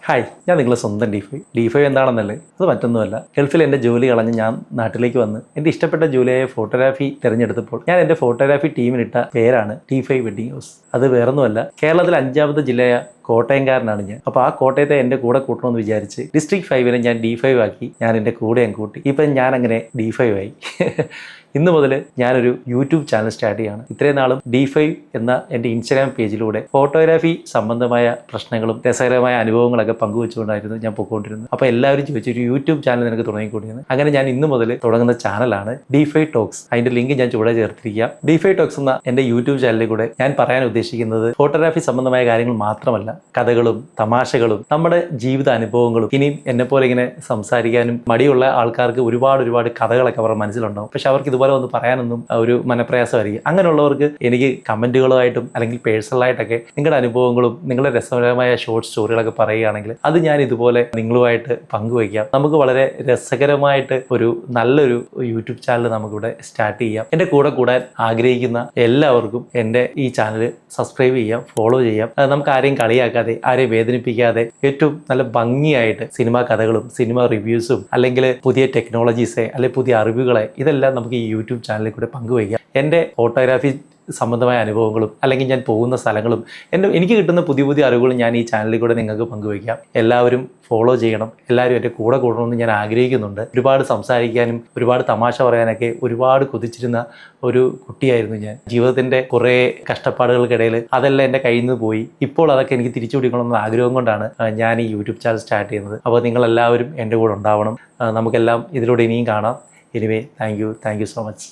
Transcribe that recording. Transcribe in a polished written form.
Hi, ഞാൻ നിങ്ങളെ സ്വന്തം ഡി5 എന്താണെന്നല്ലേ, അത് മറ്റൊന്നുമല്ല. ഗൾഫിൽ എൻ്റെ ജോലി കളഞ്ഞ് ഞാൻ നാട്ടിലേക്ക് വന്ന് എൻ്റെ ഇഷ്ടപ്പെട്ട ജോലിയായ ഫോട്ടോഗ്രാഫി തിരഞ്ഞെടുത്തപ്പോൾ ഞാൻ എൻ്റെ ഫോട്ടോഗ്രാഫി ടീമിനിട്ട പേരാണ് ഡി5 വെഡിങ് ഹൗസ്. അത് വേറൊന്നുമല്ല, കേരളത്തിൽ 5ാമത്തെ ജില്ലയായ കോട്ടയംകാരനാണ് ഞാൻ. അപ്പോൾ ആ കോട്ടയത്തെ എൻ്റെ കൂടെ കൂട്ടണമെന്ന് വിചാരിച്ച് ഡിസ്ട്രിക്ട് 5 ഞാൻ D5 ആക്കി. ഞാൻ എൻ്റെ കൂടെ കൂട്ടി. ഇപ്പം ഞാൻ അങ്ങനെ D5 ആയി. ഇന്ന് മുതൽ ഞാനൊരു യൂട്യൂബ് ചാനൽ സ്റ്റാർട്ട് ചെയ്യാണ്. ഇത്രയും നാളും D5 എന്ന എൻ്റെ ഇൻസ്റ്റാഗ്രാം പേജിലൂടെ ഫോട്ടോഗ്രാഫി സംബന്ധമായ പ്രശ്നങ്ങളും രസകരമായ അനുഭവങ്ങളൊക്കെ പങ്കുവെച്ചുകൊണ്ടായിരുന്നു ഞാൻ പോയിക്കൊണ്ടിരുന്നത്. അപ്പോൾ എല്ലാവരും ചോദിച്ചു, ഒരു യൂട്യൂബ് ചാനൽ നിനക്ക് തുടങ്ങിക്കൊണ്ടിരുന്നത്. അങ്ങനെ ഞാൻ ഇന്ന് മുതൽ തുടങ്ങുന്ന ചാനലാണ് D5 ടോക്സ്. അതിൻ്റെ ലിങ്ക് ഞാൻ ചുവടെ ചേർത്തിരിക്കാം. D5 ടോക്സ് എന്ന എൻ്റെ യൂട്യൂബ് ചാനലിൽ കൂടെ ഞാൻ പറയാൻ ഉദ്ദേശിക്കുന്നത് ഫോട്ടോഗ്രാഫി സംബന്ധമായ കാര്യങ്ങൾ മാത്രമല്ല, കഥകളും തമാശകളും നമ്മുടെ ജീവിത അനുഭവങ്ങളും. ഇനിയും എന്നെപ്പോലെ ഇങ്ങനെ സംസാരിക്കാനും മടിയുള്ള ആൾക്കാർക്ക് ഒരുപാട് കഥകളൊക്കെ അവരുടെ മനസ്സിലുണ്ടാവും. പക്ഷെ അവർക്ക് ഇതുപോലെ ഒന്ന് പറയാനൊന്നും ഒരു മനപ്രയാസമായിരിക്കും. അങ്ങനെയുള്ളവർക്ക് എനിക്ക് കമൻറ്റുകളുമായിട്ടും അല്ലെങ്കിൽ പേഴ്സണലായിട്ടൊക്കെ നിങ്ങളുടെ അനുഭവങ്ങളും നിങ്ങളുടെ രസകരമായ ഷോർട്ട് സ്റ്റോറികളൊക്കെ പറയുകയാണെങ്കിൽ അത് ഞാൻ ഇതുപോലെ നിങ്ങളുമായിട്ട് പങ്കുവയ്ക്കാം. നമുക്ക് വളരെ രസകരമായിട്ട് ഒരു നല്ലൊരു യൂട്യൂബ് ചാനൽ നമുക്കിവിടെ സ്റ്റാർട്ട് ചെയ്യാം. എൻ്റെ കൂടെ കൂടാൻ ആഗ്രഹിക്കുന്ന എല്ലാവർക്കും എൻ്റെ ഈ ചാനൽ സബ്സ്ക്രൈബ് ചെയ്യാം, ഫോളോ ചെയ്യാം. നമുക്ക് ആരെയും കളിയാക്കാതെ, ആരെയും വേദനിപ്പിക്കാതെ ഏറ്റവും നല്ല ഭംഗിയായിട്ട് സിനിമാ കഥകളും സിനിമ റിവ്യൂസും അല്ലെങ്കിൽ പുതിയ ടെക്നോളജീസ് അല്ലെങ്കിൽ പുതിയ അറിവുകളെ ഇതെല്ലാം നമുക്ക് ഈ യൂട്യൂബ് ചാനലിൽ കൂടെ പങ്കുവയ്ക്കാം. എൻ്റെ ഫോട്ടോഗ്രാഫി സംബന്ധമായ അനുഭവങ്ങളും അല്ലെങ്കിൽ ഞാൻ പോകുന്ന സ്ഥലങ്ങളും എനിക്ക് കിട്ടുന്ന പുതിയ അറിവുകളും ഞാൻ ഈ ചാനലിൽ കൂടെ നിങ്ങൾക്ക് പങ്കുവയ്ക്കാം. എല്ലാവരും ഫോളോ ചെയ്യണം, എല്ലാവരും എൻ്റെ കൂടെ കൂടണമെന്ന് ഞാൻ ആഗ്രഹിക്കുന്നുണ്ട്. ഒരുപാട് സംസാരിക്കാനും ഒരുപാട് തമാശ പറയാനൊക്കെ ഒരുപാട് കൊതിച്ചിരുന്ന ഒരു കുട്ടിയായിരുന്നു ഞാൻ. ജീവിതത്തിൻ്റെ കുറേ കഷ്ടപ്പാടുകൾക്കിടയിൽ അതെല്ലാം എൻ്റെ കയ്യിൽ നിന്ന് പോയി. ഇപ്പോൾ അതൊക്കെ എനിക്ക് തിരിച്ചു പിടിക്കണമെന്ന ആഗ്രഹം കൊണ്ടാണ് ഞാൻ ഈ യൂട്യൂബ് ചാനൽ സ്റ്റാർട്ട് ചെയ്യുന്നത്. അപ്പോൾ നിങ്ങളെല്ലാവരും എൻ്റെ കൂടെ ഉണ്ടാവണം. നമുക്കെല്ലാം ഇതിലൂടെ ഇനിയും കാണാം. Anyway, thank you so much.